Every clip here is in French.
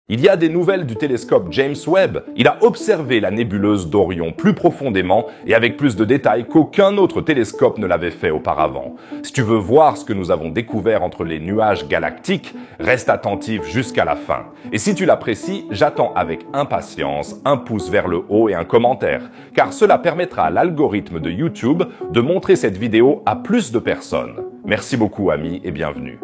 Il y a des nouvelles du télescope James Webb. Il a observé la nébuleuse d'Orion plus profondément et avec plus de détails qu'aucun autre télescope ne l'avait fait auparavant. Si tu veux voir ce que nous avons découvert entre les nuages galactiques, reste attentif jusqu'à la fin. Et si tu l'apprécies, j'attends avec impatience un pouce vers le haut et un commentaire, car cela permettra à l'algorithme de YouTube de montrer cette vidéo à plus de personnes. Merci beaucoup amis et bienvenue.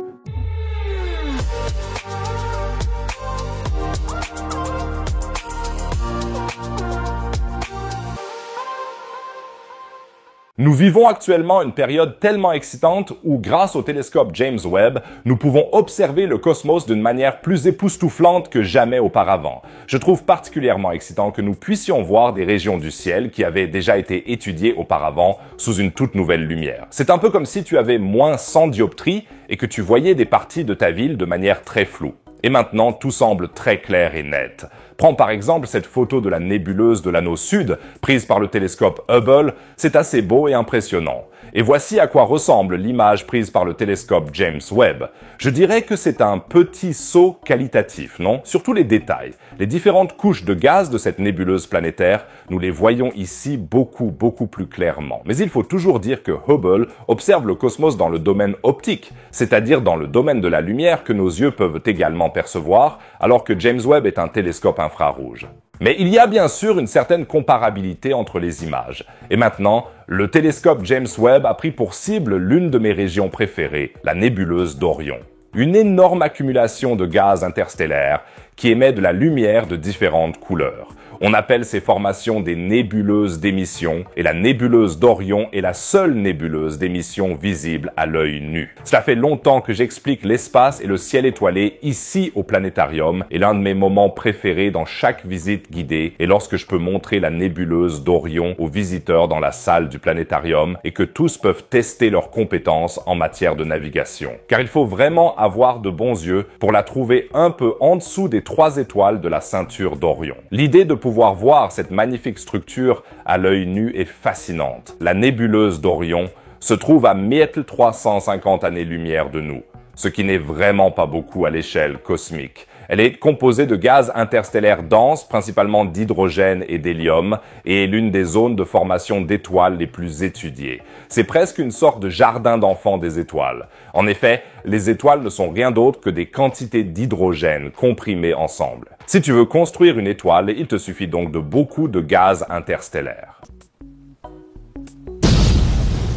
Nous vivons actuellement une période tellement excitante où, grâce au télescope James Webb, nous pouvons observer le cosmos d'une manière plus époustouflante que jamais auparavant. Je trouve particulièrement excitant que nous puissions voir des régions du ciel qui avaient déjà été étudiées auparavant sous une toute nouvelle lumière. C'est un peu comme si tu avais moins 100 dioptries et que tu voyais des parties de ta ville de manière très floue. Et maintenant, tout semble très clair et net. Prends par exemple cette photo de la nébuleuse de l'anneau sud, prise par le télescope Hubble, c'est assez beau et impressionnant. Et voici à quoi ressemble l'image prise par le télescope James Webb. Je dirais que c'est un petit saut qualitatif, non? Surtout les détails. Les différentes couches de gaz de cette nébuleuse planétaire, nous les voyons ici beaucoup plus clairement. Mais il faut toujours dire que Hubble observe le cosmos dans le domaine optique, c'est-à-dire dans le domaine de la lumière que nos yeux peuvent également percevoir, alors que James Webb est un télescope infrarouge. Mais il y a bien sûr une certaine comparabilité entre les images. Et maintenant, le télescope James Webb a pris pour cible l'une de mes régions préférées, la nébuleuse d'Orion. Une énorme accumulation de gaz interstellaires qui émet de la lumière de différentes couleurs. On appelle ces formations des nébuleuses d'émission et la nébuleuse d'Orion est la seule nébuleuse d'émission visible à l'œil nu. Cela fait longtemps que j'explique l'espace et le ciel étoilé ici au planétarium et l'un de mes moments préférés dans chaque visite guidée est lorsque je peux montrer la nébuleuse d'Orion aux visiteurs dans la salle du planétarium et que tous peuvent tester leurs compétences en matière de navigation. Car il faut vraiment avoir de bons yeux pour la trouver un peu en dessous des 3 étoiles de la ceinture d'Orion. L'idée de pouvoir voir cette magnifique structure à l'œil nu est fascinante. La nébuleuse d'Orion se trouve à 1350 années-lumière de nous, ce qui n'est vraiment pas beaucoup à l'échelle cosmique. Elle est composée de gaz interstellaires denses, principalement d'hydrogène et d'hélium, et est l'une des zones de formation d'étoiles les plus étudiées. C'est presque une sorte de jardin d'enfants des étoiles. En effet, les étoiles ne sont rien d'autre que des quantités d'hydrogène comprimées ensemble. Si tu veux construire une étoile, il te suffit donc de beaucoup de gaz interstellaires.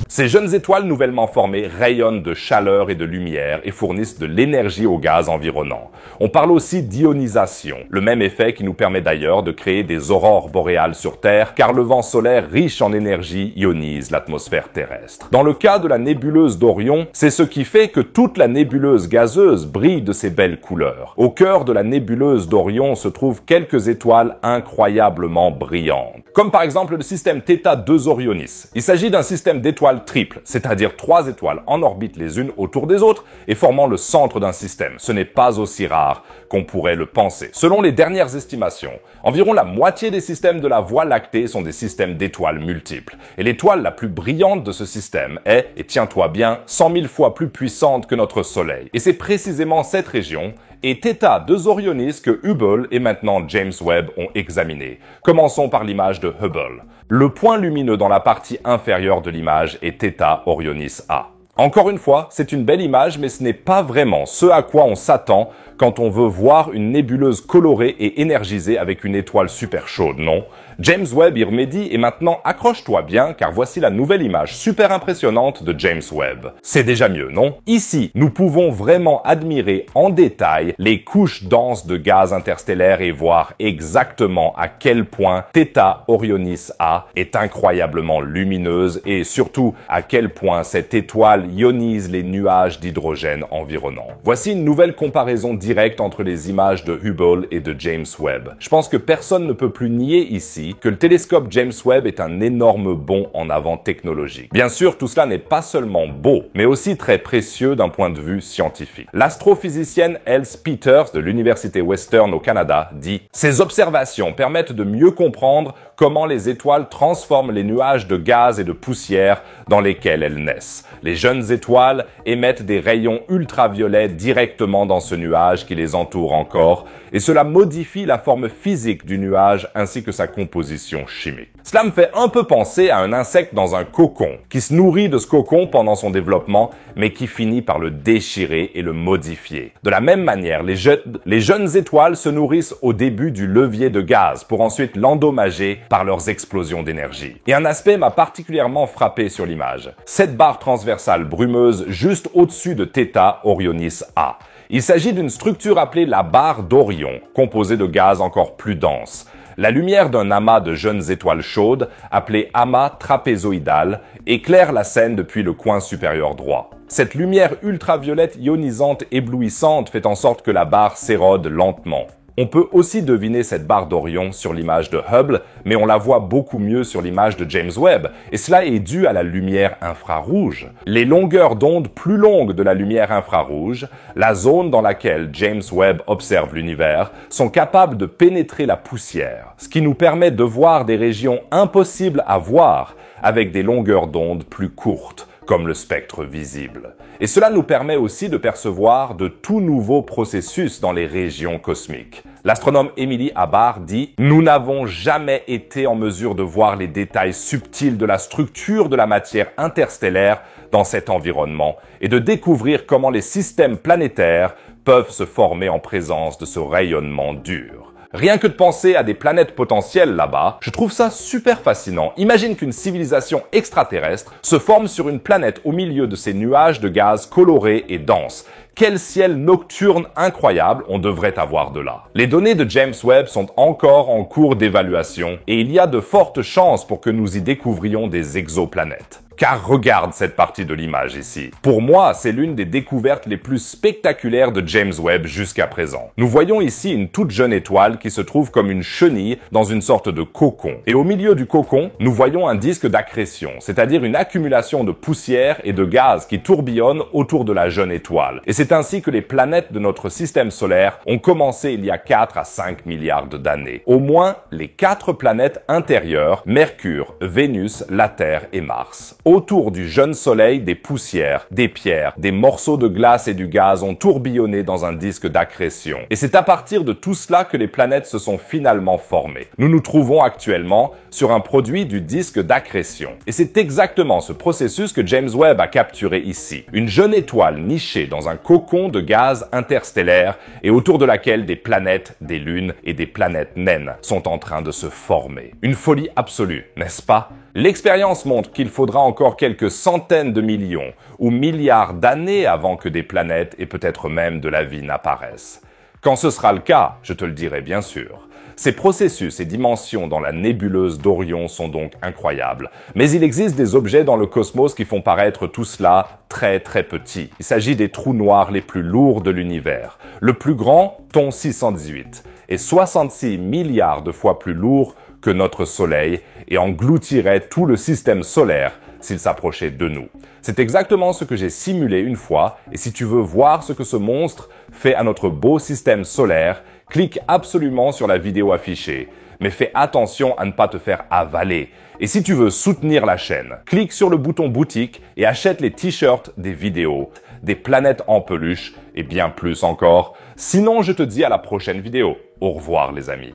Ces jeunes étoiles nouvellement formées rayonnent de chaleur et de lumière et fournissent de l'énergie au gaz environnant. On parle aussi d'ionisation, le même effet qui nous permet d'ailleurs de créer des aurores boréales sur Terre, car le vent solaire riche en énergie ionise l'atmosphère terrestre. Dans le cas de la nébuleuse d'Orion, c'est ce qui fait que toute la nébuleuse gazeuse brille de ces belles couleurs. Au cœur de la nébuleuse d'Orion se trouvent quelques étoiles incroyablement brillantes, comme par exemple le système Theta 2 Orionis. Il s'agit d'un système d'étoiles triple, c'est-à-dire 3 étoiles en orbite les unes autour des autres et formant le centre d'un système. Ce n'est pas aussi rare qu'on pourrait le penser. Selon les dernières estimations, environ la moitié des systèmes de la Voie lactée sont des systèmes d'étoiles multiples. Et l'étoile la plus brillante de ce système est, et tiens-toi bien, 100 000 fois plus puissante que notre Soleil. Et c'est précisément cette région et Theta 2 Orionis que Hubble et maintenant James Webb ont examiné. Commençons par l'image de Hubble. Le point lumineux dans la partie inférieure de l'image est Theta Orionis A. Encore une fois, c'est une belle image, mais ce n'est pas vraiment ce à quoi on s'attend quand on veut voir une nébuleuse colorée et énergisée avec une étoile super chaude, non? James Webb y remédie et maintenant accroche-toi bien car voici la nouvelle image super impressionnante de James Webb. C'est déjà mieux, non? Ici, nous pouvons vraiment admirer en détail les couches denses de gaz interstellaires et voir exactement à quel point Theta Orionis A est incroyablement lumineuse et surtout à quel point cette étoile ionise les nuages d'hydrogène environnants. Voici une nouvelle comparaison directe entre les images de Hubble et de James Webb. Je pense que personne ne peut plus nier ici que le télescope James Webb est un énorme bond en avant technologique. Bien sûr, tout cela n'est pas seulement beau, mais aussi très précieux d'un point de vue scientifique. L'astrophysicienne Else Peters de l'Université Western au Canada dit « Ces observations permettent de mieux comprendre comment les étoiles transforment les nuages de gaz et de poussière dans lesquels elles naissent. Les jeunes jeunes étoiles émettent des rayons ultraviolets directement dans ce nuage qui les entoure encore, et cela modifie la forme physique du nuage ainsi que sa composition chimique. Cela me fait un peu penser à un insecte dans un cocon, qui se nourrit de ce cocon pendant son développement, mais qui finit par le déchirer et le modifier. De la même manière, les jeunes étoiles se nourrissent au début du levier de gaz pour ensuite l'endommager par leurs explosions d'énergie. Et un aspect m'a particulièrement frappé sur l'image. Cette barre transversale brumeuse juste au-dessus de Theta Orionis A. Il s'agit d'une structure appelée la barre d'Orion, composée de gaz encore plus dense. La lumière d'un amas de jeunes étoiles chaudes, appelé amas trapézoïdal, éclaire la scène depuis le coin supérieur droit. Cette lumière ultraviolette ionisante éblouissante fait en sorte que la barre s'érode lentement. On peut aussi deviner cette barre d'Orion sur l'image de Hubble, mais on la voit beaucoup mieux sur l'image de James Webb, et cela est dû à la lumière infrarouge. Les longueurs d'onde plus longues de la lumière infrarouge, la zone dans laquelle James Webb observe l'univers, sont capables de pénétrer la poussière, ce qui nous permet de voir des régions impossibles à voir avec des longueurs d'onde plus courtes, comme le spectre visible. Et cela nous permet aussi de percevoir de tout nouveaux processus dans les régions cosmiques. L'astronome Emily Abar dit « Nous n'avons jamais été en mesure de voir les détails subtils de la structure de la matière interstellaire dans cet environnement et de découvrir comment les systèmes planétaires peuvent se former en présence de ce rayonnement dur. » Rien que de penser à des planètes potentielles là-bas, je trouve ça super fascinant. Imagine qu'une civilisation extraterrestre se forme sur une planète au milieu de ces nuages de gaz colorés et denses. Quel ciel nocturne incroyable on devrait avoir de là. Les données de James Webb sont encore en cours d'évaluation et il y a de fortes chances pour que nous y découvrions des exoplanètes. Car regarde cette partie de l'image ici. Pour moi, c'est l'une des découvertes les plus spectaculaires de James Webb jusqu'à présent. Nous voyons ici une toute jeune étoile qui se trouve comme une chenille dans une sorte de cocon. Et au milieu du cocon, nous voyons un disque d'accrétion, c'est-à-dire une accumulation de poussière et de gaz qui tourbillonnent autour de la jeune étoile. Et c'est ainsi que les planètes de notre système solaire ont commencé il y a 4 à 5 milliards d'années. Au moins les 4 planètes intérieures, Mercure, Vénus, la Terre et Mars. Autour du jeune soleil, des poussières, des pierres, des morceaux de glace et du gaz ont tourbillonné dans un disque d'accrétion. Et c'est à partir de tout cela que les planètes se sont finalement formées. Nous nous trouvons actuellement sur un produit du disque d'accrétion. Et c'est exactement ce processus que James Webb a capturé ici. Une jeune étoile nichée dans un cocon de gaz interstellaire et autour de laquelle des planètes, des lunes et des planètes naines sont en train de se former. Une folie absolue, n'est-ce pas? L'expérience montre qu'il faudra encore quelques centaines de millions ou milliards d'années avant que des planètes et peut-être même de la vie n'apparaissent. Quand ce sera le cas, je te le dirai bien sûr. Ces processus et dimensions dans la nébuleuse d'Orion sont donc incroyables. Mais il existe des objets dans le cosmos qui font paraître tout cela très petit. Il s'agit des trous noirs les plus lourds de l'univers. Le plus grand, Thon 618, est 66 milliards de fois plus lourd que notre Soleil et engloutirait tout le système solaire s'il s'approchait de nous. C'est exactement ce que j'ai simulé une fois, et si tu veux voir ce que ce monstre fait à notre beau système solaire, clique absolument sur la vidéo affichée. Mais fais attention à ne pas te faire avaler. Et si tu veux soutenir la chaîne, clique sur le bouton boutique et achète les t-shirts, des vidéos, des planètes en peluche et bien plus encore. Sinon, je te dis à la prochaine vidéo. Au revoir les amis.